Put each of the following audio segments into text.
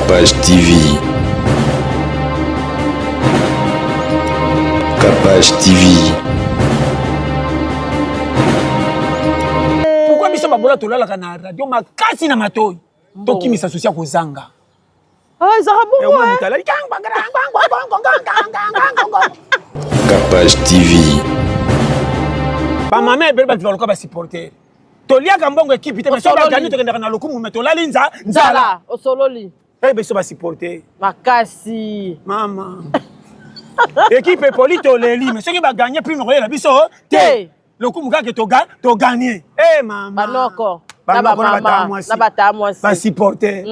Capage TV. Capage TV. Pourquoi biso babola tolala kana radio makasi na matoi? Toki misa sosia kozanga. Ah, Zarabo. Capage TV. Ba mama ebele ba divaluka ba supporter. Tolia kambongo équipe te so ba gagner to kenda na lokumu metola linza nzala. Osololi. Eh beso ba supporter. Makasi. Mama. Équipe polito leli mais soki ba gagner prime royale biso te. Lokumu kake to gagner. Eh mama. Banoko. Na ba mwasi. Ba supporter.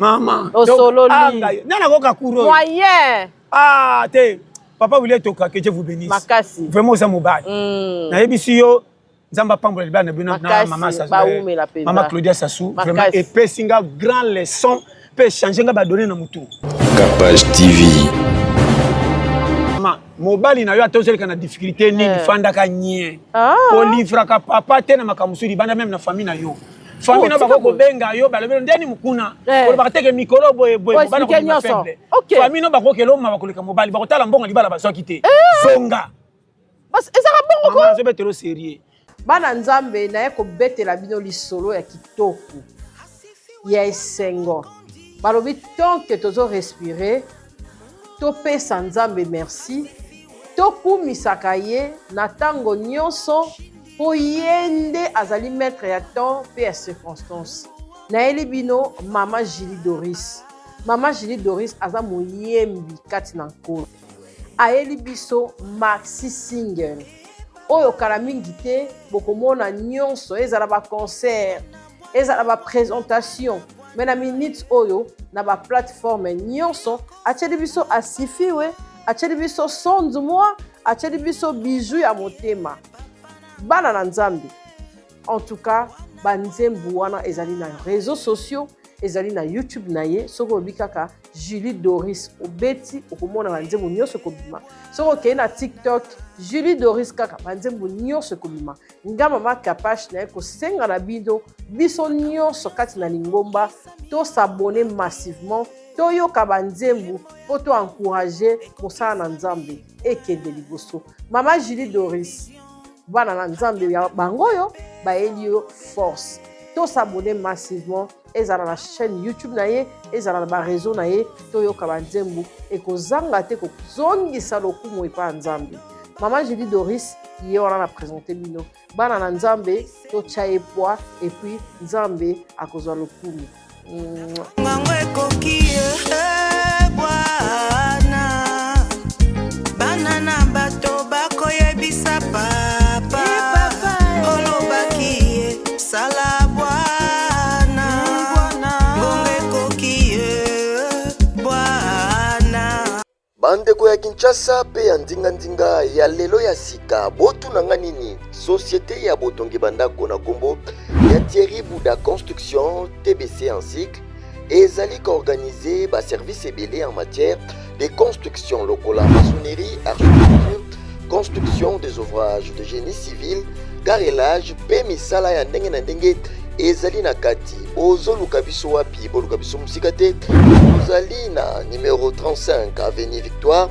Mama. Osololi. Nana koka kuro. Moyen. Ah te. Papa voulait toka que Dieu vous bénisse. Makasi. Vraiment ça mobile. Na yebisu yo Zamba Pambola Libana na maman Sassou. Maman Claudia Sassou vraiment et singa grand leçon peut changer nga ba donner na mutu. Capage TV. Maman mobile na yo atozeli kana difficulté ni fanda ka nye. Ko livra ka papa te na makamusuri banda même na famille na yo. Famille na bako benga yo balobelo ndeni mukuna. Ko ba teke mikolo boye bana ko na faible. Famille no bako kelo ma bakoleka mobile bako tala mbonga libala ba sokite. Songa. Bas ezaka bongo ko. Maman zo betelo sérieux. Bana nzambe na yeko betela bino lisolo ya kitoko ya esengo balobi tant que tozo respirer topesa nzambe merci tokumisaka ye na tango nyonso po yende azali maître ya temps pe ya circonstance nayeli bino mama Julie Doris. Mama Julie Doris aza moyembi kati na nkolo ayeli biso maxi single oyo kala mingi te bokomona nyonso ezala ba concert ezala ba présentation mais na minute oyo na ba plateforme nyonso ateli biso asifiwe ateli biso son du mois ateli biso bijou ya motema bana na nzambe en tout cas banzembu wana ezali na réseaux sociaux ezali na YouTube na ye soko obikaka Julie Doris obeti okomona banzembu nyonso kobima soko okei na TikTok Julie Doris kaka banzembu nyonso kobima nga mama Capage na ye kosenga na bino biso nyonso kati na lingomba to s'abonner massivement to yoka banzembu po to encourager mosala na nzambe ekende liboso mama Julie Doris bana na nzambe ya bangoyo baeli yo force to s'abonner massivement ezala na chaîne YouTube na ye ezala na ba réseau na ye to yoka banzembu ekozanga te kozongisa lokumu epa nzambe mama Julie Doris ye wana na présenter bino bana na nzambe to chaye poa et puis nzambe akozwa lokumu ngango ekoki bwana bana na bato bakoyebisa papa olobaki sala bandeko ya Kinshasa pe ya ndinga ya lelo ya sika botu nanga nini société ya botongi bandako na kombo ya Thierry Bouda Construction TBC en cycle ezali organisé ba service ebele en matière de construction lokola maçonnerie, architecture, construction des ouvrages de génie civil, carrelage pe misala ya ndenge na ndenge ezali na kati bozoluka biso wapi boluka biso musika te bozali na numéro 35 avenue Victoire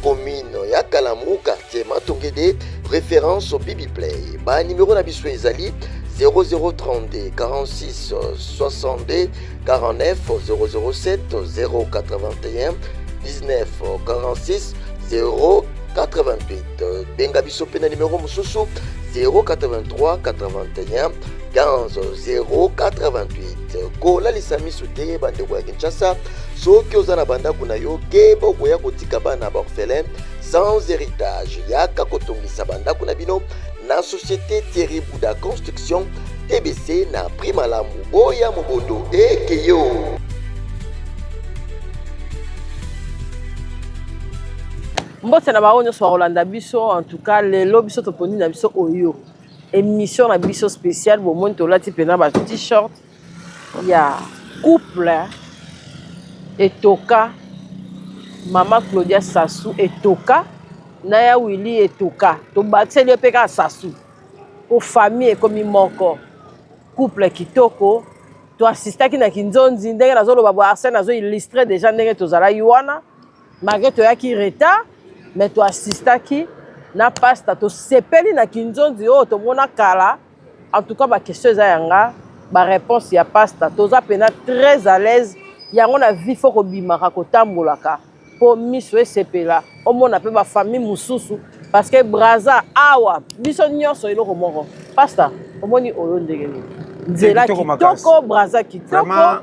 commune ya Kalamu quartier Matongede référence au Bibi Play ba numéro na biso ezali 0032 46 62 49 007 081 19 46 088 benga biso pe na numéro mususu 083 81 15 088 kola lisamisu te bandeko ya Kinshasa soki oza na bandako na yo ke bokoya kotika bana baorphelin sans héritage yaka kotongisa bandako na bino na société Thierry Bouda Construction TBC na prima lamu boya mobondo ekeyo mbote na bao nyonso bakolanda biso en tout cas lelo biso toponi na biso oyo émission na biso spéciale bomoni tolati mpena ba t-shirt ya couple etoka mama Claudia Sassou etoka na ya Willy etoka tobatiseli yo mpe kaka Sassou po famille ekomi moko couple kitoko to assistaki na kinzonzi ndenge nazoloba bo Arsène nazo illustrer déjà ndenge tozala yuana malgré to yaki retard mais to assistaki na pasta to sepeli na kinzonzi o to mona kala en tout cas ba question za yanga ba réponse ya pasta toza pena très à l'aise yango na vie faut ko bimaka ko tambolaka po miso sepela o mona pe ba famille mususu parce que braza awa biso nyonso eloko moko pasta omoni oyo ndenge ni nzela kitoko braza kitoko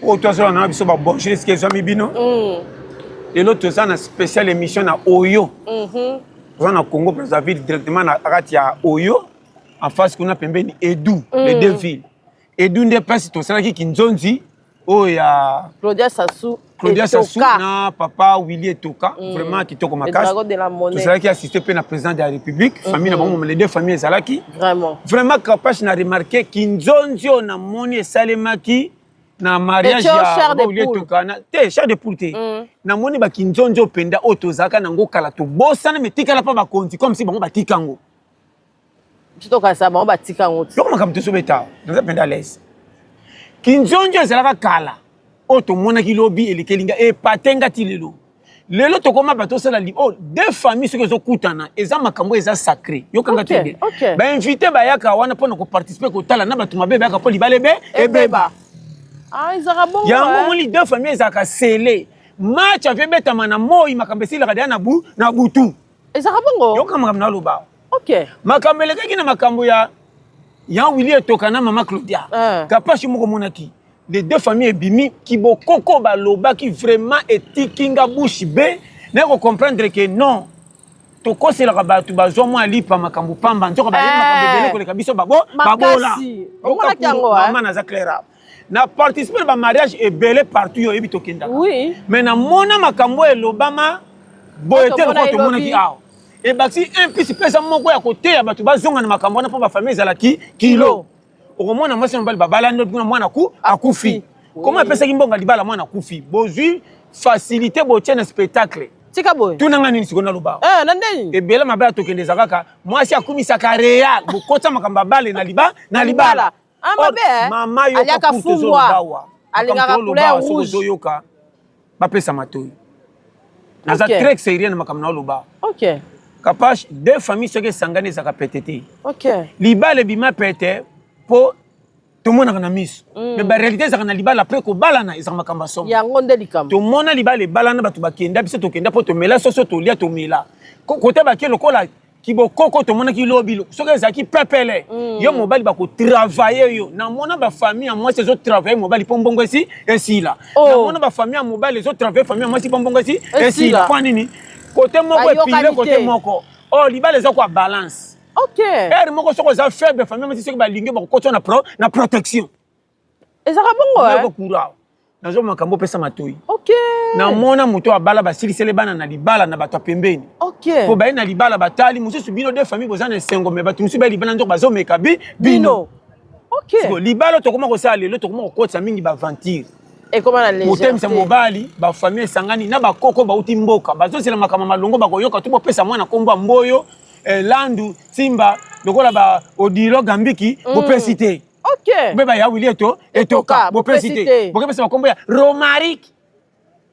o to so na biso ba bonjour ce que zami bino et l'autre ça na spécial émission na Oyo on a Congo Brazzaville directement na akati ya Oyo en face kuna pembeni Edu les deux villes Edu nde place to sala ki kinzonzi o ya Claudia Sassou na papa Willy Etoka vraiment kitoko makasi to sala ki assister pe na président de la République famille na bango les deux familles zalaki vraiment capable na remarquer kinzonzi on a moni salemaki na mariage ya Willy Etoka na te cher de poule na moni ba kinzonzi openda otozaka na ngokala to bosana metikala pa ba konti comme si bango batikango Chito kasa bango batikango yoko makamto so beta na penda l'aise kinzonzi ezalaka kala oto mona ki lobi elekelinga e patenga ti lelo to koma bato sala li deux familles ce que zo kutana eza makambo eza sacré yokanga tende ba invité ba yaka wana pona ko participer ko tala na bato mabe ba yaka po libalebe ebeba ezaka bongo yango moli deux familles ezaka scellé match avait betama na moi makambo esila kada na butu ezaka bongo yokanga makambo na loba makambo elekaki na makambo ya Willy Etoka na mama Claudia kapashi moko monaki les deux familles ebimi ki bokoko baloba ki vraiment etikinga bouche be na ko comprendre que non to kosela ka batu bazwa mwa lipa makambo pamba nzoko ba makambo bele ko le kabiso babola mama na za clair na participer ba mariage ebele partout yo ebi tokenda mais na mona makambo elobama boyete ko to monaki awo et baxi un plus pesa moko ya côté ya batu bazonga na makambo na po ba famille zalaki kilo au moins moi c'est mbali babala ndo mwana ku akufi comment pesa kimbonga libala mwana kufi bozui facilité botienne spectacle tika boy tunanga nini sikona loba na ndeni ebela mabaya tokendeza kaka mwasi akumisa ka real bokota makamba bale na libala mabe mama yo aliaka fungwa alingaka couleur rouge yoka bapesa matoi naza très sérieux na makamba na loba Kapash, deux familles qui sont sanganées à pétété. Libala bima pété pour tout le monde a mis. Mais la réalité c'est que libala après que balana ils ont makamba som. Yangonde likam. Tout le monde libala balana batu bakenda biso to kenda pour to mela soso to lia to mela. Côté baké lokola ki bokoko to mona ki lobilo. Soki zaki pepele. Yo mobile ba ko travailler yo. Na mona ba famille moi ces autres travailler mobile pombongo ici et si là. Na mona ba famille mobile les autres travailler famille moi si pombongo ici et si là. Kwa nini? Côté moko et puis côté moko. Oh, libala les quoi balance. Er moko soko za faible famille mais c'est que ba lingue ba ko na protection. Et ça va bon courant. Na zo makambo pesa matoi. Na mona moto abala ba silisele bana na libala na bato pembeni. Po ba na libala batali mususu bino de famille bozana sengo me batu mususu ba libala ndo bazo meka bino. So libala to koma ko sala lelo to koma ko kotsa mingi ba ventir. Et comment la légèreté motemisa mobali ba famille sangani na ba koko ba uti mboka bazo sela makama malongo ba koyoka tubo pesa mwana komba mboyo landu simba lokola ba odilo gambiki bo pesité beba ya Willy Etoka bo pesité bo pesa makombo ya Romaric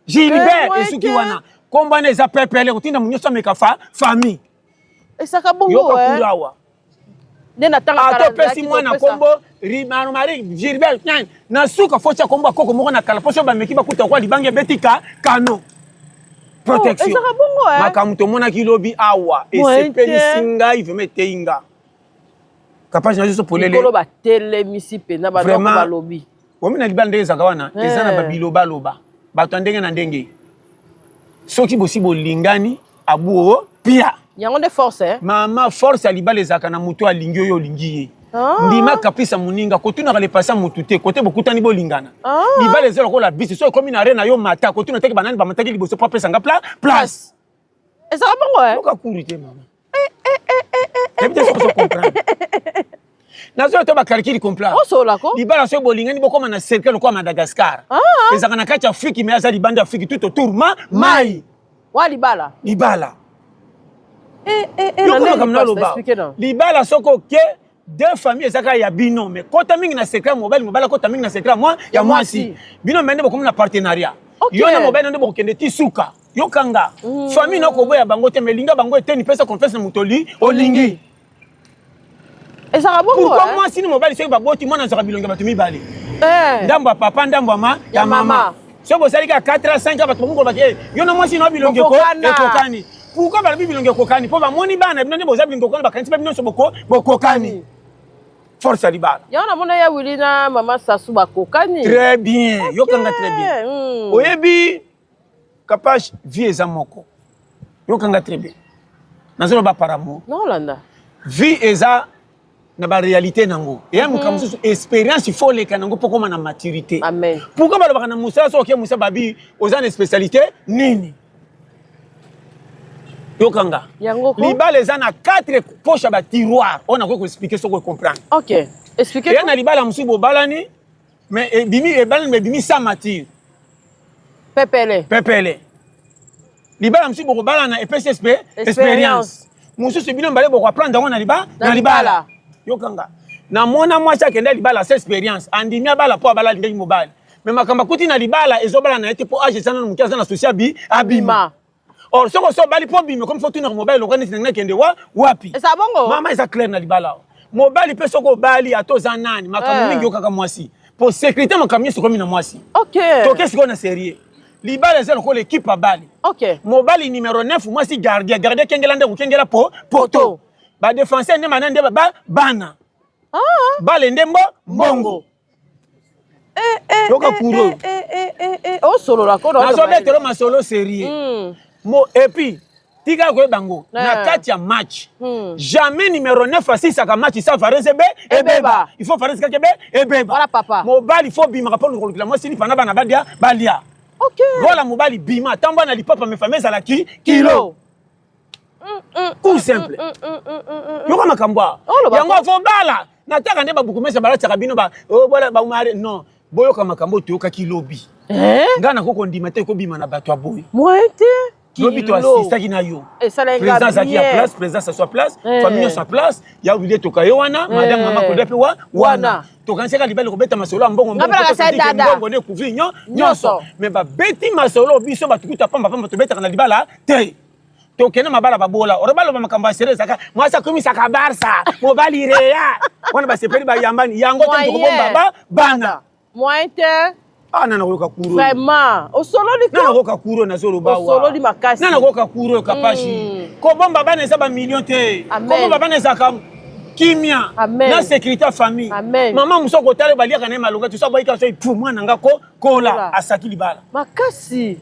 Gilbert esuki wana komba na za pepele kutinda munyoso meka famille esaka bongo yo Nena tanga kala pesi mwana kombo rimano mari Gilbert na suka focha kombo koko moko na kala poso ba meki ba kuta kwa libange betika kano protection makamuto mona kilobi awa esepeli singa iveme teinga kapage na juste polele kolo ba tele misi pena ba do ba lobi omi na libanda ezaka wana ezana ba biloba loba bato ndenge na ndenge soki bosi bolingani abuo pia yango de force mama force alibala ezaka na mutu alingi oyo olingi ye ndima kapisa muninga kotuna kale pasa mutu te kote bokutani bolingana libala ezelo ko la bisi so komi na rena yo mata kotuna teke banani ba mataki liboso pa pesa nga place ezaka bongo oka kurite mama peut-être que ça comprendre nazo to ba calcul comprendre libala so bolingani bokoma na cercle ko Madagascar ezaka na kati Afrique mais aza libanda Afrique tout autour mai wa libala libala soko ke deux familles ezaka ya bino mais kota mingi na secret mobile kota mingi na secret moi ya mwasi bino mende bokomi na partenariat yo na mobile nde bokende ti suka yo kanga famille noko boya bango te melinga bango eteni pesa confiance na mutoli olingi ezaka bongo pourquoi mwasi ni mobile soki baboti mwana nzaka bilonga bato mibale ndambo ya papa ndambo ya mama so bozali ka 4 à 5 bato bongo bake yo na mwasi no bilonga ekokani pourquoi balobi bilonga ekokani po bamoni bana bino nde bozali bilonga ekokani bakanisi pe bino so bokokani force libala yo na mona ya wili na mama Sassou bakokani très bien yo kanga très bien oyebi kapage vie eza moko yo kanga très bien nazolo ba paramo non landa vie eza na ba réalité nango et ya mukamusu expérience il faut les kanango pour comme na maturité amen pourquoi balobaka na musa so ke musa babi oza na spécialité nini yo kanga libala eza na 4 poches ba tiroir on a ko expliquer so ko comprendre OK expliquer et na libala musu bo balani mais bimi sans matière pepele libala musu bo balana expérience musu se bino mbale bo apprendre ngo na libala yo kanga na mona mwasi akenda libala sa expérience andimi abala po abala ndenge mobile mais makamba kuti na libala ezobala na ete po age sana na mukiaza na social abima or soko so bali po bima comme faut tout na mobile okani tinanga kende wapi esa bongo mama esa clair na libala mobile pe soko bali atoza nani makambo mingi okaka mwasi pour sécurité makambo so comme na mwasi OK to qu'est-ce qu'on a sérieux libala eza ko l'équipe abali OK mobile numéro 9 mwasi gardien kengela nde kengela poto ba défenseur ne manande ba bana bale ndembo mbongo yoka kuro o solo la ko nazo betelo masolo sérieux mo et puis tika ko bango na kati ya match jamais numéro 9 à 6 aka match ça farese ebeba il faut farese kebe ebeba voilà papa mobile il faut bima rapport le moi sini fana bana balia OK voilà mobile bima tamba na lipapa me famille ala kilo tout simple yoko makambwa yango fo bala nataka nde babukumesa balataka bino ba bola ba umare non boyoka makambo toyoka kilobi ngana koko ndima te ko bima na bato aboyi moite lobi to assista kina yo président aki à place président ça soit place famille sa place ya oublié to kayo wana madame mama ko depe wana to kanseka libele ko beta masolo mbongo mbongo ne kuvinyo nyoso mais ba beti masolo biso batukuta pamba to beta kana libala te to kena mabala babola orobalo ba makamba sereza ka mwasa kumisa ka Barça mobali reya wana ba sepeli ba yambani yango te ko bomba bana moite nana koyoka kuro vraiment osolo nana koyoka kuro na solo bawa osolo di makasi nana koyoka kuro kapashi ko bomba bana eza ba million te ko bomba bana eza ka kimia na sécurité famille maman musoko tale balia kana malonga tu so boyika so ipu mwana ngako kola asaki libala makasi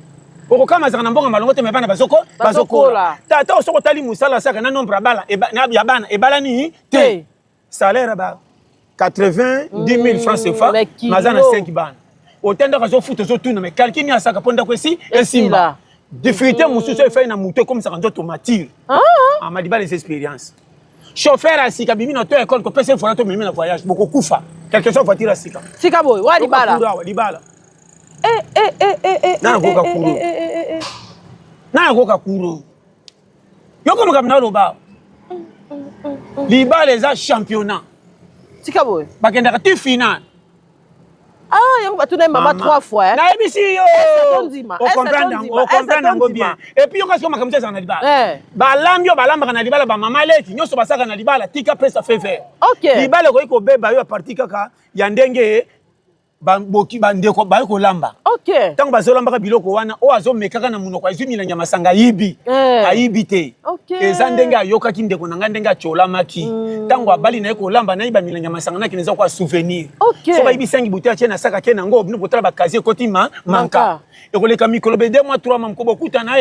oko kama zaka na mbonga malongo te mebana bazokola tata osoko tali musala saka na nombre bala ya bana ebala ni te salaire ba 90 000 francs CFA mazana 5 bana otenda ka zo futo zo tuna me calcul ni asaka ponda kwesi esimba difficulté mususu efai na muto comme ça quand automatique amadiba les expériences chauffeur asika bimi na to école ko pesa fona to mimi na voyage boko kufa quelque chose voiture asika sika boy wa libala nana koka kuro yoko mukamna loba libala eza championnat sika boy bakendaka ti final yango batuna mama 3 fois na ebisi yo o comprendre bien et puis yoko soma kamteza na libala balambi yo balambaka na libala ba mama leki nyoso basaka na libala tika pesa fever libala ko beba yo a partir kaka ya ndenge boki bandeko ba ko lamba tango bazolamba biloko wana o azomekaka na munoko azumila nya masanga yibi ayibi te eza ndenge ayoka ki ndeko nanga ndenge achola maki tango abali na ko lamba na yiba milanya masanga na kineza kwa souvenir so ba yibi sangi butia chena saka kena ngo bino potala ba kazie kotima manka ekoleka mikolo be 2 mois 3 mois mko bokuta na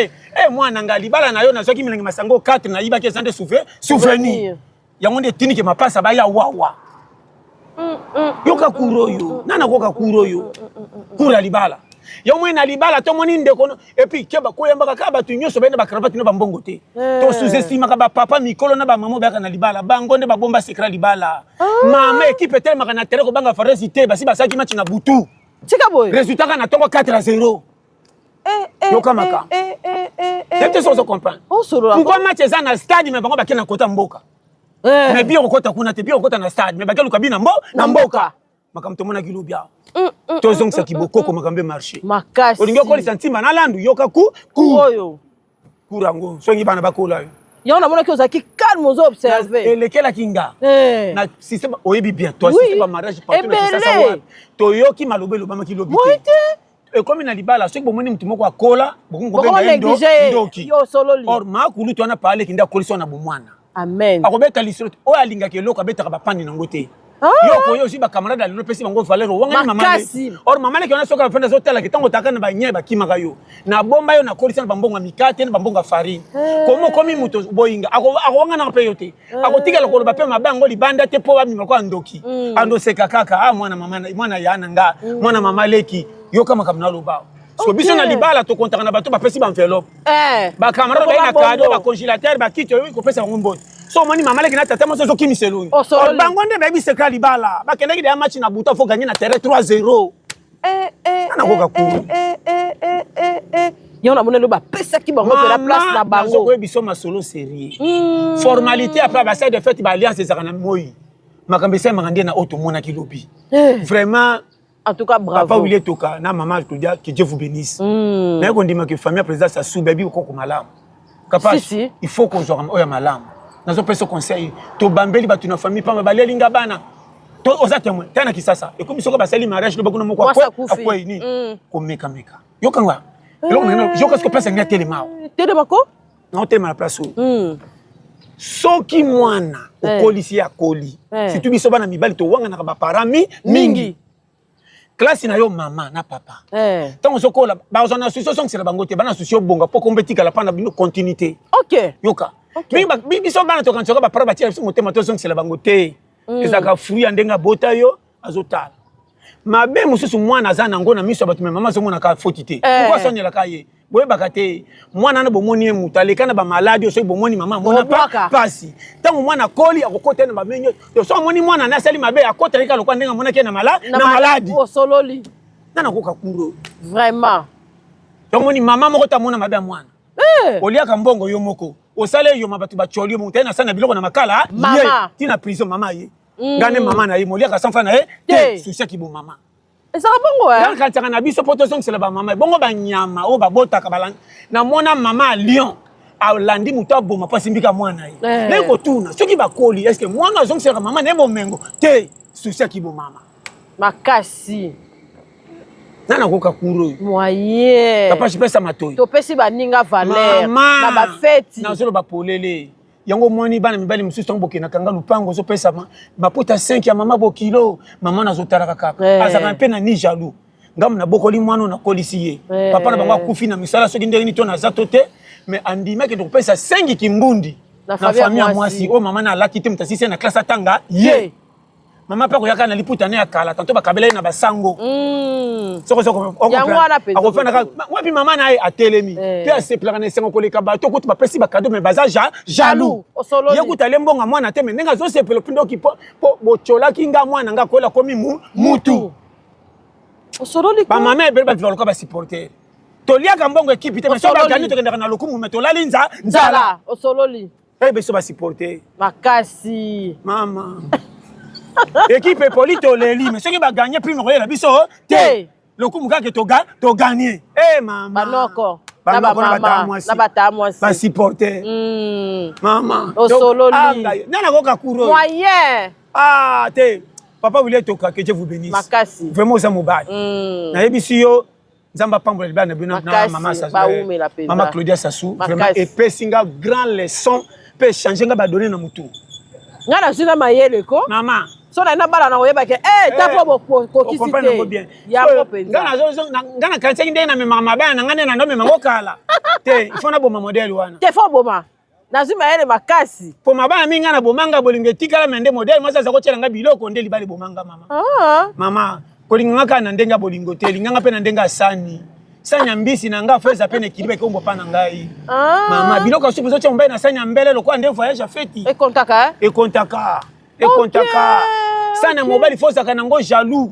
mwana nga libala na yo na soki milanya masanga 4 na yiba ke zande souvenir yango nde tinike mapasa ba ya wawa yoka kuro yo nana koka kuro yo kura libala yo mwena libala to moni ndeko et puis keba koyamba ka ba tu nyoso bene ba cravate no ba mbongo te to sous-estime ka ba papa mikolo na ba mama ba kana libala bango nde ba bomba secret libala mama équipe tellement kana tere ko banga faresi te basi basaki match na butu tika boy résultat kana tongo 4-0 yoka maka c'est ça on comprend pourquoi match eza na stade mais bango ba kena kota mboka mais bien okota kuna te bien okota na stade mais bakelu kabina na mboka makamto mona kilobia tozong sa kiboko ko makambe marché makasi olingo ko lisantima na landu yoka ku oyo kurango songi bana bakola yo na mona ki ozaki calme ozo observer elekela kinga na système oyebi bien toi système mariage partout na sasa wa toyoki malobelo bama kilobi et comme na libala soki bomoni mutu moko akola bokongo benga ndoki or makulu to na parler kinda kolison na bomwana amen akobeta lisolo o alinga keloko abeta ka bapandi nango te yoko yo aussi ba camarade alilo pesi bango valeur wanga mama or mama le kiona soka fanda zotala kitango takana ba nye ba kimaka yo na bomba yo na kolisa na bambonga mikate na bambonga farine komi muto boyinga akowanga na pe yote akotikala ko ba pe mabango libanda te po ba mi ko ndoki ando seka kaka mwana yana nga mwana mama leki yo kama kamna loba so biso na libala to kontaka na bato ba pesi ba enveloppe ba camarade ba na cadeau ba congélateur ba kit yo ko pesa ngombo so moni mama leki na tata mo so kimi seloni bango nde ba bi sekra libala ba kendaki de match na buta faut gagner na terrain 3-0 na koka ku yo na monelo ba pesa ki bango pe la place na bango so ko biso masolo sérieux formalité après ba side de fête ba alliance ezaka na moyi makambe se makande na auto mona kilobi vraiment en tout cas bravo papa Willy Toka na maman Claudia que Dieu vous bénisse mais ko ndima que famille président sa sous baby ko malamu capable il faut qu'on soit oya malamu nazo pesa conseil to bambeli batu na famille pa baleli ngabana to oza témoin tana kisasa et comme soko basali mariage do bakuna moko akwa ini ko meka yo kangwa eloko neno yo kasko pesa ngate telema ko na telema la place soki mwana okolisi ya koli si tu biso bana mibali to wanga na ba parami mingi classe na yo mama na papa tant sokola ba ozana association c'est la bangote bana association bonga pour competika la pana bino continuité OK yoka biso bana to kanchoka ba para ba tia motema to c'est la bangote ezaka fruit andenga bota yo azotala mabe mususu mwana azana ngona miso batu mama so mona ka fotité pourquoi sonyela kaye boye bakate mwana na bomoni mutu kana ba maladi so bomoni mama mona pasi tango mwana koli akokota na bamenyo yo so moni mwana na sali mabe akota lika lokwa ndenga mona ke na maladi osololi nana koka kuro vraiment donc moni mama moko ta mona mabe mwana oliaka mbongo yo moko osale yo mabatu ba choli mo tena sana biloko na makala ye tina prison mama ye ngane mama na ye moliaka sanfa na ye te sucia ki bo mama esa bongo dans quand na biso poto song c'est la mama bongo ba nyama o ba bota ka balan na mona mama lion a landi muto aboma pasi mbika mwana ye ne ko tuna soki ba koli est-ce que mwana song c'est la mama ne bomengo te sucia ki bo mama makasi nana koka kuro moyen papa je pesa matoi to pesi ba ninga valeur na ba fête na zolo ba polele yango moni bana mibali mususu tango bokena kanga lupango zo pesa maputa 5 ya mama bokilo mama na zotaraka kaka azaka mpe na ni jaloux ngam na bokoli mwana na kolisi ye papa na bango akufi na misala soki ndenge ni to na zato te mais andima ke to pesa 5 kimbundi na famille mwasi o mama na laki te mutasisi na classe atanga ye mama pa ko yaka na liputa ne akala tanto bakabela na basango soko yango wana pe akofana wapi mama na ye atelemi pe aseplaka na esengo koleka bato kutu bapesi bakado me baza jaloux ye kuta le mbonga mwana te me ndenga zo sepelo pindoki po bocholaki nga mwana nga koela komi mutu osololi ba mama ebele ba vivaloka ba supporter toliaka mbongo ekipe te me so ba gani to kendaka na lokumu me tolali nzala osololi beso ba supporter makasi mama équipe polito leli mais ceux qui va gagner prime royale biso te le coup muka que to gagner mama banoko na ba mama na bata mwasi ba supporter mama osololi nana koka kuro moyen te papa Willy Toka que Dieu vous bénisse makasi vraiment ça mobile na ebisi yo nzamba pambola libana bino na mama Sassou mama Claudia Sassou vraiment et pesinga grand leçon peut changer nga ba donner na mutu ngana sina mayele ko mama so na bala na oyeba ke tapo kokisite ya popenda ngana kanse ndenge na mema mabaya na ngane na ndo mema ngokala te ifona boma model wana te fo boma nazima yele makasi po mabaya minga na bomanga bolinge tikala mende model masa za kochela nga biloko ndeli bali bomanga mama mama kolinga kana na ndenga bolingo te linganga pe na ndenga sani sanya mbisi na nga feza pe ne kilibe kombo pa na ngai mama biloko supu zoche mbaye na sanya mbele lokwa nde voyage feti e kontaka sana mobali fosa kana ngo jaloux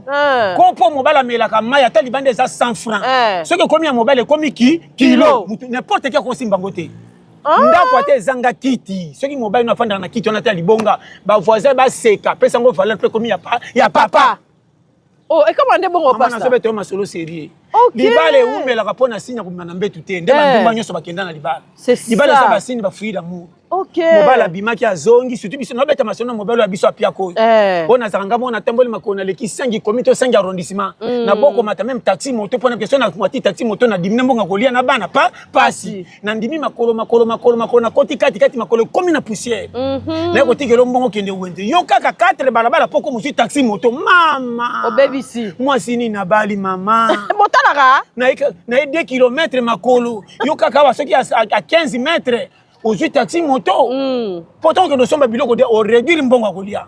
kopo mobala melaka maya ta libande za 100 francs ce que komi ya mobali komi kilo n'importe qui ko simba ngote ndako ate ezanga kiti soki mobali no afandaka na kiti wana te libonga bavoisin baseka pesa ngo valeur mpe komi ya papa. Oh, et comment on bon pasta? Maman na masolo sérieux. Libala eumelaka mpo na signe komema na mbetu te nde bandumba nyonso bakenda na libala. Libala eza basigne bafruit d'amour. Mobali abimaki azongi surtout biso nobeta masono mobali wa biso apia koyo. On azaka ngamo na tamboli makona leki 5 comité 5 arrondissement. Na boko mata même taxi moto pona question na mwati taxi moto na dimine mbonga kolia na bana pasi. Na ndimi makolo na koti kati makolo komi na poussière. Na ko tikelo mbongo kende wende. Yo kaka 4 balabala poko musi taxi moto mama. O baby si. Moi sini na bali mama. Motalaka na 2 km makolo. Yo kaka wa soki à 15 mètres. Aujourd'hui taxi moto pourtant que nous sommes biloko de au réduire mbongo kolia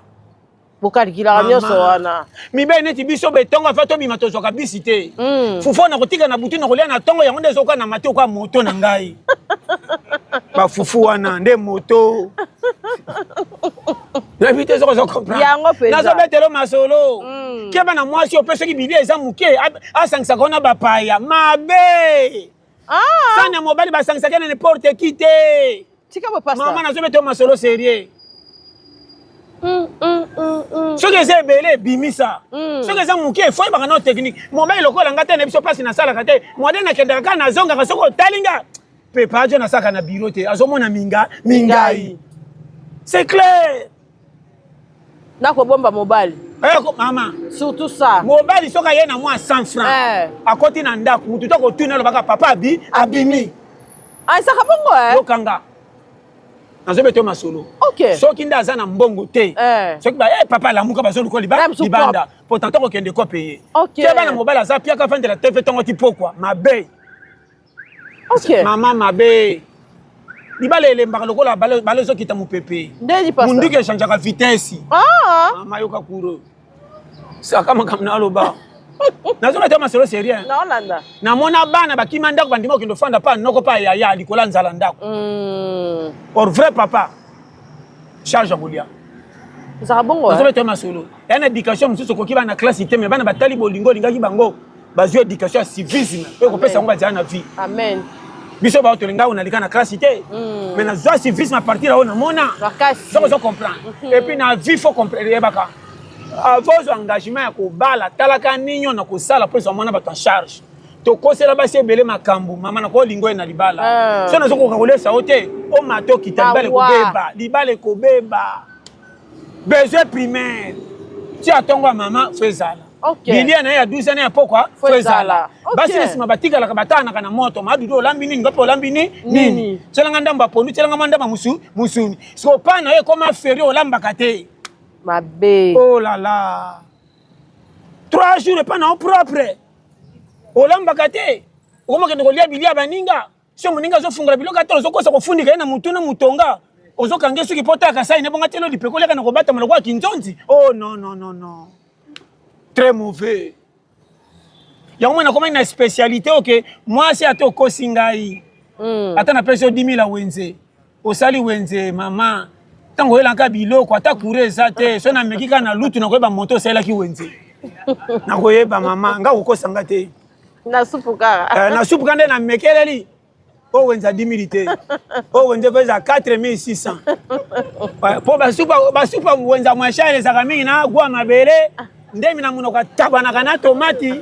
bokalikila nyonso wana mibe neti biso betonga fa to bima to zoka bisite fufu na kotika na butu na kolia na tongo yango ndezo ka na matio kwa moto na ngai ba fufu wana nde moto na vite zo ko comprendre yango pesa na zo betelo masolo keba na mwasi opesa ki bilia eza muke asangisa kona bapaya mabe. Sana mobali basangisa kena n'importe qui te. Tika ba pasta. Maman na zo beto masolo sérieux. Soki eza ebele bimisa. Soki eza muke foi baka na technique. Mobali lokola ngata na biso place na sala kate. Mwade na kendaka ka na zonga ka soko talinga. Pepa jo na saka na bureau te. Azomona mingai. C'est clair. Nako bomba mobali. Mama. Surtout ça. Mobali soka ye na moi 100 francs. Akoti na ndako mutu to ko tuna lo baka papa abimi. Ça ka bongo Lokanga. Nazo beto masolo. OK. Soki ndaza na mbongo te. Soki ba papa la muka bazo lukoli libanda. Pourtant to kende ko payer. OK. Ke bana mobali aza pia ka fande la TV tongo ti pokwa. Mabe. OK. Maman mabe. Libala elembaka lokola balozo kita mupepe. Ndeni pasta. Munduki echangeaka vitesse. Mama yoka kuro. Saka makamna aloba. Nazo na tema solo sérieux. Na Hollanda. Na mona bana bakima ndako bandima kendo fanda pa noko pa ya likola nzala ndako. Or vrai papa. Charge akolia. Ça bongo. Nazo na tema solo. Yana éducation mususu ko kiba na classe ite me bana batali bolingo lingaki bango. Bazo éducation civisme. Ko pesa ngo bazana na vie. Amen. Biso ba otolinga unalika na classe ite. Mais na zo civisme à partir là on mona. Ça vous comprendre. Et puis na vie faut comprendre baka. Vos engagements ya kobala talaka ninyo na kosala po so mona ba en charge. To kosela ba sebele makambu mama na ko lingo na libala. So na zo ko kolesa ote o mato kitambale kobeba, libale kobeba. Besoin primaire. Ti atongo mama fezala. Okay. Bilia na ya 12 ans ya pokwa fezala. Basi nesima batika la kabatana kana moto madudo olambini ngapo olambini nini. Tselanga ndamba pondu tselanga mandamba musuni. So pana ye koma ferio olambaka te. Mabe. Oh là là. 3 jours pas non propre. Olambaka te. Okoma kende kolia bilia baninga. So muninga zo fungula biloka te zo kosa kofundika na mutu na mutonga. Ozo kange soki potaka sai ne bonga telo lipeko leka na kobata maloko kinzonzi. Oh non. Très mauvais. Yango na comment une spécialité OK. Moi c'est à to kosingai. Ata na pesa 10 000 wenze. Osali wenze mama. Tango elanga biloko ata kureza te. So na mekika na lutu na koyeba moto sala ki wenze. Na koyeba mama nga ukosanga te. Na supu kaka. Na supu kande na mekeleli. O wenza 10 000 te. O wenze pesa 4600. Po basupa wenza mwashale za mingi na gwa mabele. Ndemi na munoko tabana kana tomati.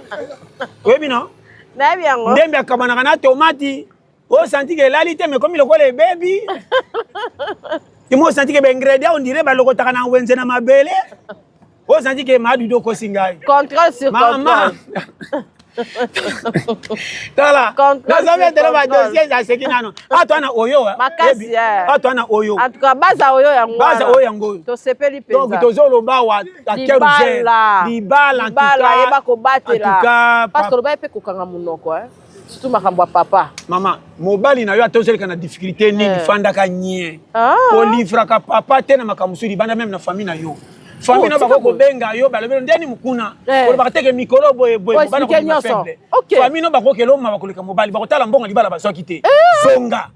Webi no? Na yango. Ndemi akabana kana tomati. O santi ke lalite me komi lokola e baby. Imo santi ke be ingrédients on dirait ba lokota kana wenze na mabele. O santi ke madu do kosingai. Contrôle sur contrôle. Tala. Nazabe tele ba dossier za sekinano. Atwana oyo. Makasi ya. Atwana oyo. En tout cas baza oyo yango. Baza oyo yango. To sepeli penza. Donc tozolo ba wa ta keruzel. Libala en tout cas. Libala yeba ko batela. En tout cas parce que lo ba pe ko kanga munoko surtout makambo papa. Mama, mobali na yo atozeli kana difficulté ni fanda ka nye. Ko livra ka papa tena makamusudi banda même na famille na yo. Famille na bako ko benga yo balobelo ndeni mukuna. Ko ba teke mikolo boye bana ko na faible. Famille na bako ke loma bako leka mobali bako tala mbonga libala baso kité. Songa.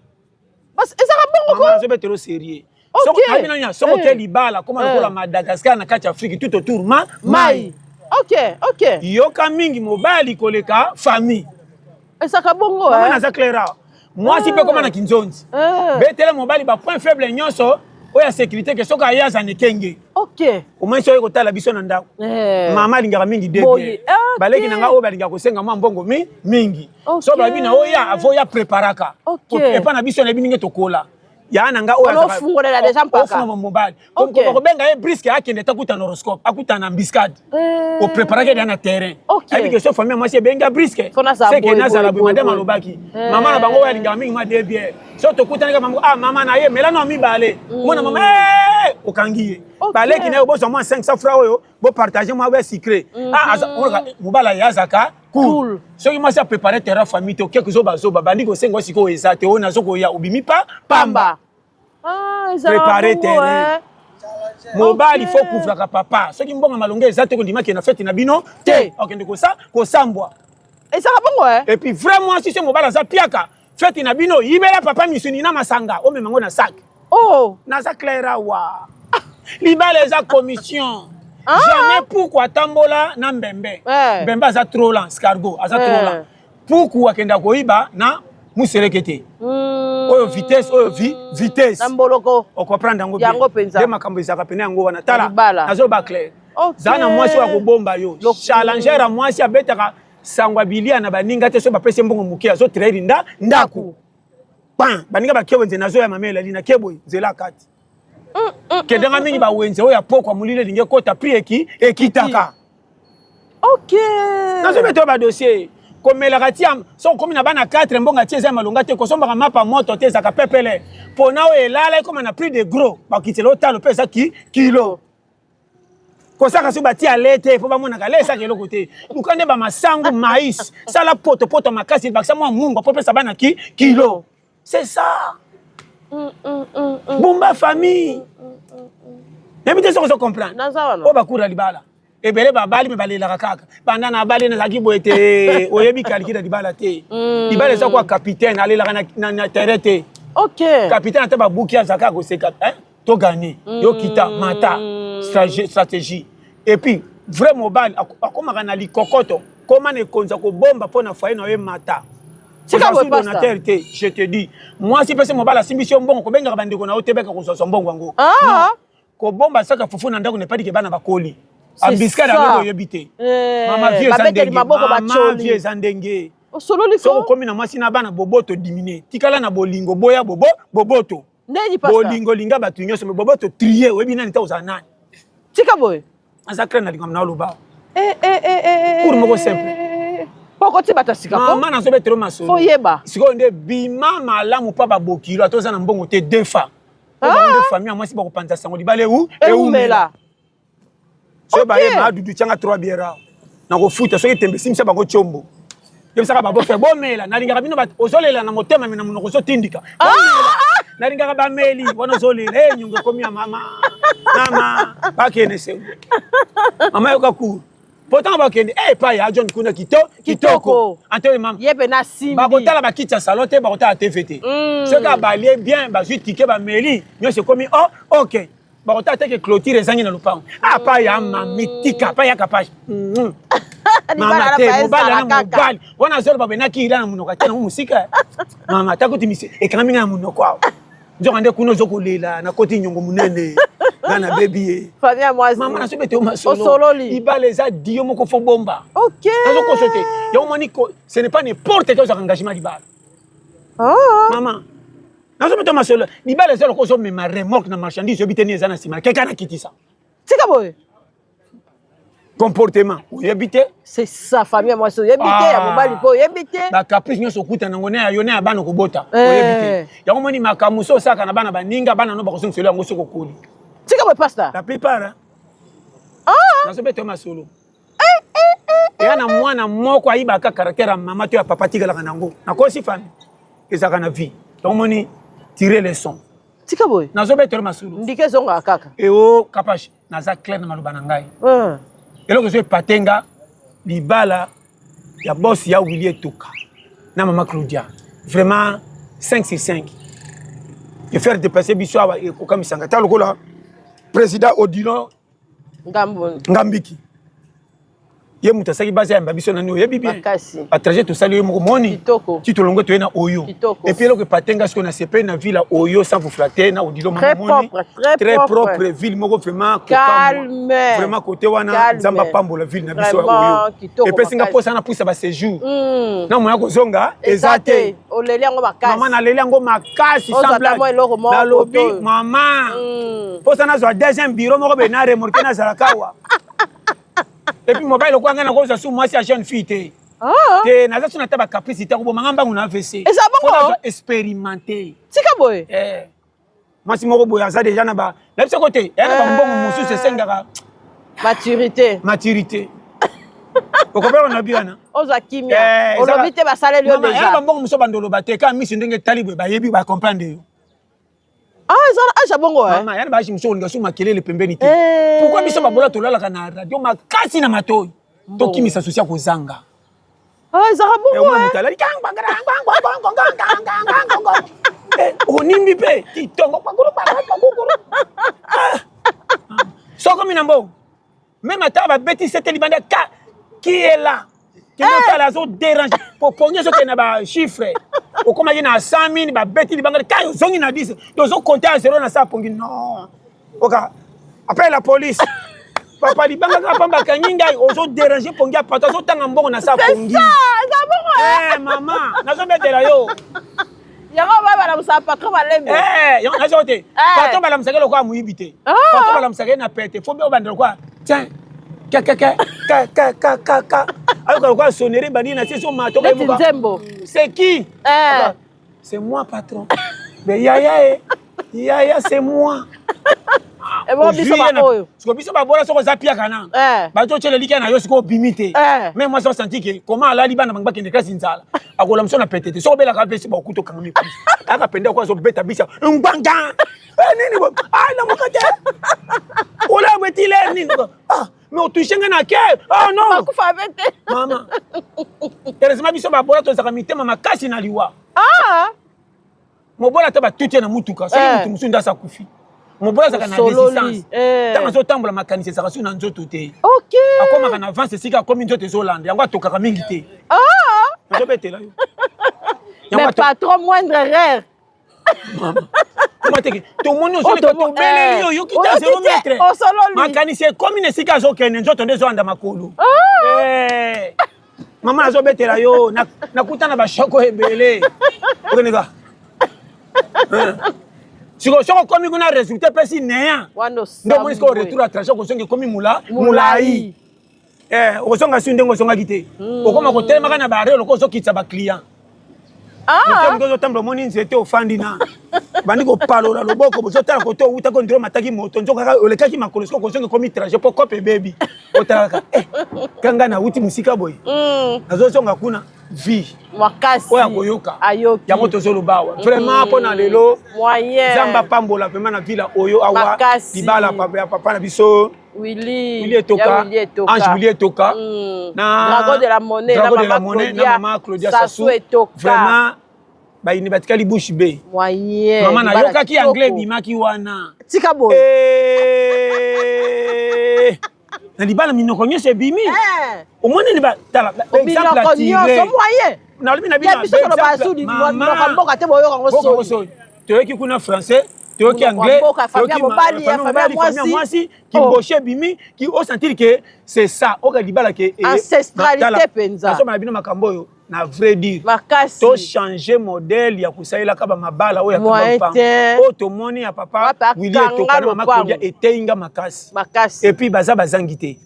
Bas ezaka bongo ko. Mama zo betelo sérieux. Soko famille na soko ke libala comme na Madagascar na kati Afrique tout autour mai. OK. Yo ka mingi mobali koleka famille. Ezaka bongo Mama na za claira. moi si peut comme na kinzonzi betele mobali ba point faible nyonso oya sécurité que soka ya za nekenge OK au moins soyo kotala biso na ndako mama lingaka mingi début baleki nanga o balinga ko senga mwa mbongo mingi so ba bina oya avoya préparaka et pas na biso na bininge tokola ya nanga o ya fungolela déjà mpaka o mobali ko benga e brisque akende takuta na horoscope akuta na biscade o préparer dans le terrain et que so famille moi c'est benga brisque c'est que na zala bu madame alobaki mama na bango ya linga mingi ma début so tokuta nga maman ah mama na ye mais là non mi balé mona mama o kangiye balé ki na yo bo so moins 500 francs oyo bo partager moi ouais secret ah mobala ya zaka cool so ki moi ça préparer terrain famille to quelque chose bazo bandi ko sengo siko ezate ona zoko ya obimi pa pamba préparer terrain mobali faut couvrir ka papa so ki mbonga malonga ezate ko ndima ki na fête na bino te okende ko sa ko sambwa et ça va bongo et puis vraiment si c'est mobala za piaka fête na bino yibela papa misuni na masanga o memango na sac oh na za claira wa libala za commission jamais pourquoi tambola na mbembe mbembe za trop lent escargot za trop lent pourquoi kenda ko iba na muserekete oyo vitesse vitesse namboloko o comprendre ngo bien de makambo ezaka pena yango wana tala nazo ba clair zana mwasi wa kobomba yo challenger a mwasi abetaka sangwa bilia na baninga te so ba pese mbongo muke azo trade ndaku pan baninga bakebo nze nazo ya mamela lina kebo nzela kati kedanga mingi ba wenze oya pokwa mulile linge kota pri ekitaka OK nazo beto ba dossier komela katiam so komi na bana 4 mbonga tie za malonga te ko somba mapa moto te za ka pepele pona o elala comme na prix de gros ba kitelo talo pesa kilo ko saka so bati alete po ba mona ka lesa ke lokote ukande ba masangu maïs sala poto makasi ba sa mwa mungu po pesa bana kilo c'est ça bomba famille n'habite so comprendre o ba kura libala ebele babali me balela kaka banda na bali na laki boete oyebi kalikida libala te libala za kwa capitaine alela na terete OK capitaine ata babuki azaka ko seka to gagner yo kita mata stratégie et puis vrai mobile akoma na likokoto comment ne konza ko bomba pona foyer na we mata c'est pas donateur te je te dis moi si pese mobile asimbisio mbongo ko benga bandeko na otebeka ko so mbongo ngo ko bomba saka fufu na ndako ne padi ke bana bakoli ambisca da ko yebite mama vie zandenge so komi na mwasi na bana boboto diminuer tikala na bolingo boya boboto neni pasta bolingo linga batu nyonso me boboto trier webi nani ta uzanani tika boy azakra na linga na loba pour moko simple poko ti batasika ko mama na so betero masolo fo yeba siko nde bima malamu pa babokilo atoza na mbongo te defa de famille mwasi ba ko panza sango libale u eumela so ba ye ma dudu changa 3 biera na ko futa so itembe simsa ba ko chombo yebisaka ba bo fe bomela na linga bino ba ozolela na motema mina munoko so tindika na linga ba meli wana zolela nyunga komi ya mama ba kene se mama yo kaku pourtant ba kene pa ya John kuna kitoko antoine mama yebe na simbi ba kotala ba kitcha salote ba kotala TVT ce ka ba lié bien ba jutike ba meli nyo se komi OK ba kotala te ke clôture ezangi na lupango pa ya mamitika pa ya kapage mama te mobali na mobali wana zolo ba benaki ila na munoko tena musika mama takuti misi ekanami na munoko awo nzoka nde kuno zokolela na koti nyongo munene na baby famille moi mama na sobete o masolo ibale za dio moko fo bomba OK nazo kosote yo moni ko ce n'est pas n'importe quel engagement libala mama nazo beto masolo libala za ko so me ma remorque na marchandise yo biteni ezana sima keka na kitisa tika boy comportement yebite c'est ça famille moi so yebite ya mobali po yebite ba caprice nyoso kuta na ngone ayo na bana ko bota yebite yango moni makamuso saka na bana baninga bana no ba ko solo yango soko kuli tika boy pasta la plupart na so beto masolo na mwana moko ayiba ka caractère mama to ya papa tigala kanango na ko si fami ezaka na vie yango moni tirer les sons tika boy na so beto masolo ndike zonga kaka kapash na za clair na maluba na ngai eloko so patenga libala ya boss ya Willie Toka na mama Claudia vraiment 5 sur 5 et faire dépasser biso aba ko kamisanga ta lokola président Odilo Ngambiki ye mutu asaki basi yamba biso nani oyebi bien Makasi. batrajet tosali yo moko moni Kitoko. ti tolongo toye na oyo Kitoko. et puis eloko epatenga sikoyo na sepe na ville oyo sans vous flatter na odilo Très moni propre, très propre. propre ville moko vraiment Calme. vraiment côté wana Calme. nzamba pambola ville na biso ya Vraiment, oyo kitoko epesinga makasi. mposa na puisa baséjour na moya kozonga eza Eza te te. Oleli yango makasi. mama naleli yango makasi Ozata sans blague mwa eloko moko nalobi koto. mama mposa nazwa deuxième bureau moko be na remorke nazalaka awa et puis mobile okwanga na koza su mwasi ya jeune fille te te naza su na ta bacaprice te kobomanga mbangu na AVC Eza bongo? nazwa expérimenté Tika boye. mwasi moko boye aza deja na ba na biso kote eya na bambongo mosusu esengaka Maturité. maturité okopela na biana Ozwa kimia. Olobi te basaleli yo eya déjà. bambongo mosusu bandoloba te ka misi ndenge etali boye bayebi bacomprendre yo Ezala aja bongo mama yana bashi mosusu olinga su makelele pembeni te pourquoi biso babola tolalaka na radio makasi na matoi tokimisa susi ya kozanga ezala bongo mutalali onimbi mpe kitongo soko mina mbongo même ata babeti sete libanda qui est là tala azodérange popongi ezokende na bachiffre okomaki na 100 000 babeti libanga ka ozongi na 10 tozokonte ya 0 na sa pongi non oka appelle la police papa libanga kaka pambaka ngingai ozodérange pongi ya pato azotanga mbongo na sa pongi mama nazobetela yo yango balamusaka patron balembe yango nazo te patron balamusaka lokola moyibi te patron balamusaka ye na pete fo mpe obandela kwa tiens ayoka lokola sonnerie banini na tieso matoka nzembo c'est qui c'est moi patron mais yaya c'est moi siko biso babola soko oza piaka na bazotela likia na yo siko obimi te mais moi sosanti ke comment alali bana bango bakende klasi nzala akola moso na pete te soko obelaka pesi bakuta okanga mikusi aka pende ako azobeta bisa ngbanga nini namoka te ola bwetile nini mais otouche nga na ke non bakufa be te mama heureusement biso babola tozaka mitema makasi na liwa mobola ata batuti na mutuka soki mutu mosu nde asa kufi mobola azaka na résistance ntango azotambola makanisi ezaka su na nzoto te akomaka na avance esika akomi nzoto ezolanda yango atokaka mingi te nazobetela yo mais patron moindre erreur mateke tomoni ozoleka tobeleli yo yoki ta 0 metre makanisi ekomi na esika azokende nzoto nde ezolanda makolo mama nazobetela yo nakuta na bashoko ebele okeneka siko soko komi kuna résultat pesi neya ndo moni siko retour à trajet kozonga ekomi mulai okozonga si ndenge ozongaki te okoma kotelemaka na barre loko ozokitisa baclient motemiko ozotambola omoni nzete ofandi na bandi kopalola loboko bozotala kote owutaka ondiro mataki moto nzokaka olekaki makolo siko kozonga ekomi trajet mpo kope ebebi otalaka kanga nauti mosika boye nazozonga kuna vie oyo akoyoka yango tozoloba awa vraiment mpo na lelo nzambe pambola vraiment na ville oyo awa libala ya papa na biso Willy Etoka, Ange Willy Etoka, Drago de la Monnaie, na Maman Claudia Sassou, vraiment bayini batikali bouche be mama nayokaki anglais bimaki wana tika boye na libala minoko nyonso ebimi omoni ni batala exemple atire nalobi na bino toyoki kuna français toyoki anglais toyoki mwasi kimboshe ebimi ki osentir ke c'est ça oka libala ke ancestralité penza nasoma na bino makambo oyo na vrai dire to changer modèle ya kusailaka bamabala oyo yakabampango oyo tomoni ya papa Willy Etoka na mama Claudia eteinga makasi et puis baza bazangi te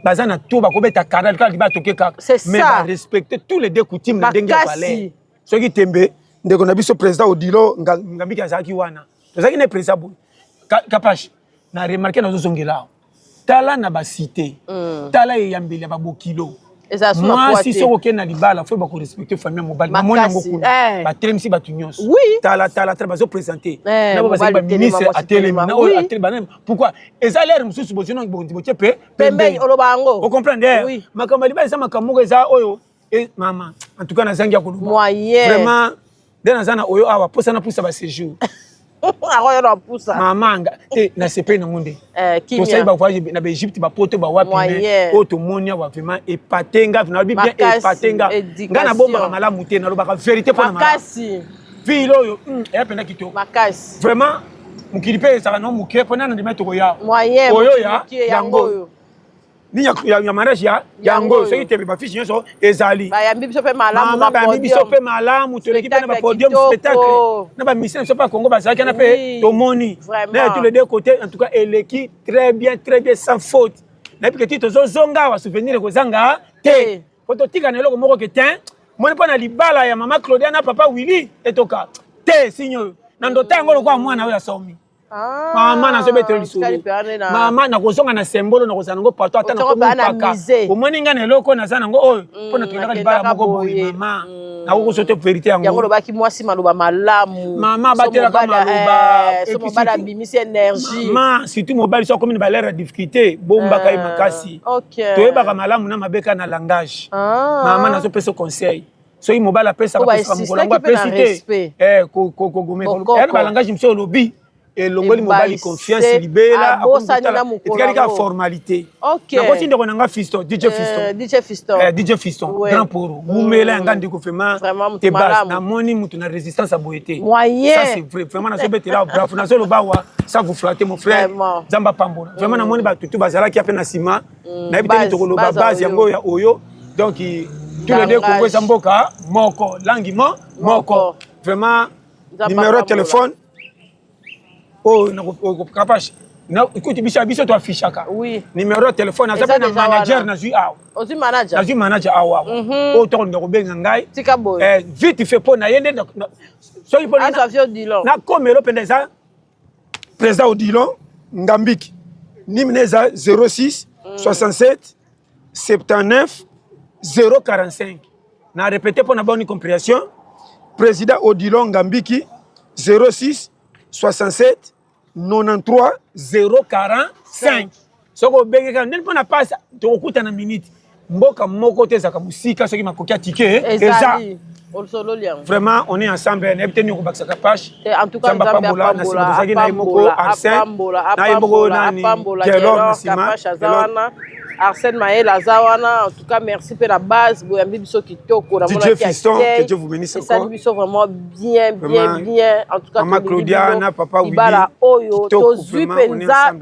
baza na to bakobeta kara kala liba toke kaka mais barespecter tous les deux coutumes na ndenge ya balai soki tembe ndeko na biso président Odilo ngambiki azalaki wana tozalaki na président boye Kapache na remarqué nazozongela tala na basité tala eyambeli ya babokilo mwasi soko okende na libala fo bakorespecte famille mobali bamoni yango kuna batelemisi bato nyonso tala bazopresente na bo bazali baministre atelemi na oyo atelemi pourquoi eza lere mosusu bozino botie pe pembeni oloba yango okomprendre makambo ya libala eza makambo moko eza oyo mama en tout cas nazangi ya koloba vraiment nde naza na oyo awa mposa na pusa baséjour Aroyo na pusa. Mamanga te na sepe na ngonde. To sai ba voyage na Egypte ba poto ba wapi mais o to monia wa vraiment epatenga na bi bien epatenga. Ngana bomba malamu te na lo ba vérité pour na malamu. Makasi. Vilo yo ya penda kito. Makasi. Vraiment mukilipe ça non muke pona na dimeto ko ya. Moyen. Oyo ya yango. Ni ya mariage ya yango so ite ba fiche nso ezali. Ba ya biso pe malamu na podium. Ba biso pe malamu to l'équipe na podium spectacle. Na ba mission so pas Congo ba ça na pe to moni. Na tous les deux côtés en tout cas l'équipe très bien sans faute. Na puis que to zonga wa souvenir ko zanga te. Foto tika na loko moko ke tin. Moni pa na libala ya mama Claudia na papa Willy etoka. Te sinyo. Na ndota yango lokwa mwana we asomi. Mama na sobe teli solo. Mama na kozonga na symbole na kozana ngo pato ata na komupaka. Omoni nga na eloko na zana ngo oyo pona tolaka libala moko boye mama. Na ko sote vérité yango. Yango lobaki mwasi maloba malamu. Mama batela ka maloba. So mobala bimisi énergie. Mama surtout mobile so comme une valeur de difficulté bomba kai makasi. Toyeba malamu na mabeka na langage. Mama na so pesa conseil. So mobile pesa ka pesa mkolongo pesa te. Ko gome. Elle ba langage mso lobi. Et l'ongoli mobile confiance libéla et ka formalité. OK. Na kosi ndeko nanga Fiston, DJ Fiston, grand poro. Mumela ngandi ko vraiment te base na moni mutu na résistance à boyeté. Ça c'est vraiment na sobete là bravo na solo bawa ça vous flatter mon frère. Zamba pambola. Vraiment na moni ba tutu bazala ki apena sima. Na ebité to ko base yango ya oyo. Donc tous les deux Congo Zamboka moko langi moko. Vraiment numéro de téléphone. Oh, capable. Non, écoute, biso to affichaka. Oui. Numéro de téléphone, na zapa na manager na zui awa. Ozi manager. Na zui manager awa. Oh, to ndeko benga ngai. Tika boy. Vite fait pour na yende so il faut na komelo pendeza. Président Odilon Ngambiki. Nimneza 06 67 79 045. Na répéter pour na bonne compréhension. Président Odilon Ngambiki 06 67 93 045. Soko bengeka ndepo na pasa to okuta na minute. Mboka moko te zaka musika soki makoki atike eza. Vraiment on est ensemble na ebteni ko baksa page. En tout cas Zambia na sima zaki na imoko Arsène na imoko nani Gelor Sima Arsène Maël Azawana. En tout cas merci pour la base boyambi biso kitoko na mona DJ Fiston, que Dieu vous bénisse encore. Ça biso vraiment bien. En tout cas Maman Claudia na papa Willy. Ibala oyo tozui penza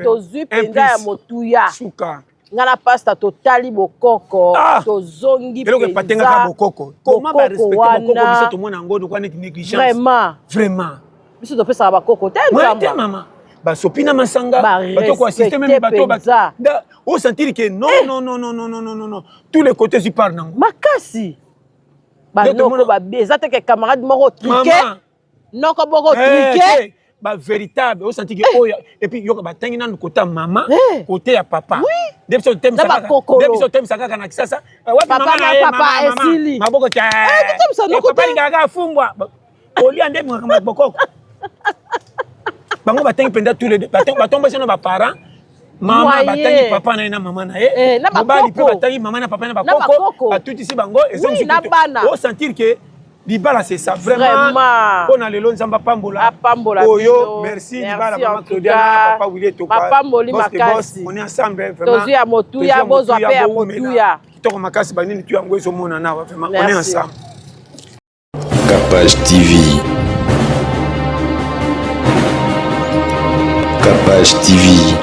ya motuya. Suka. Ngana pasta totali bokoko tozongi penza. Eloko patenga ka bokoko. Comment ba respecter bokoko biso to mona ngodo kwa net négligence. Vraiment. Biso to pesa ba bokoko te nzamba. Maman. Ba sopina masanga bato ko assister même bato ba o sentir que non tous les côtés y parlent nango makasi ba no ba ezate que camarade moko triqué non ko boko triqué ba véritable o sentir que oya et puis yo ba tangi nanu côté maman côté ya papa depuis so thème saka kana kisasa papa esili maboko cha papa lingaga fumbwa oli ande mwa bokoko bango batengi penda tous les deux batomba sino ba parents mama batengi papa na mama na ye mobali pe batengi mama na papa na bakoko batuti si bango ezongi o sentir que libala c'est ça vraiment on a lelo nzamba pambola oyo merci libala mama Claudia na papa Willy to papa mboli makasi on est ensemble vraiment tozu ya motuya bozo pe ya motuya kitoko makasi banini tu yango ezo mona na vraiment on est ensemble. Capage TV. Capage TV.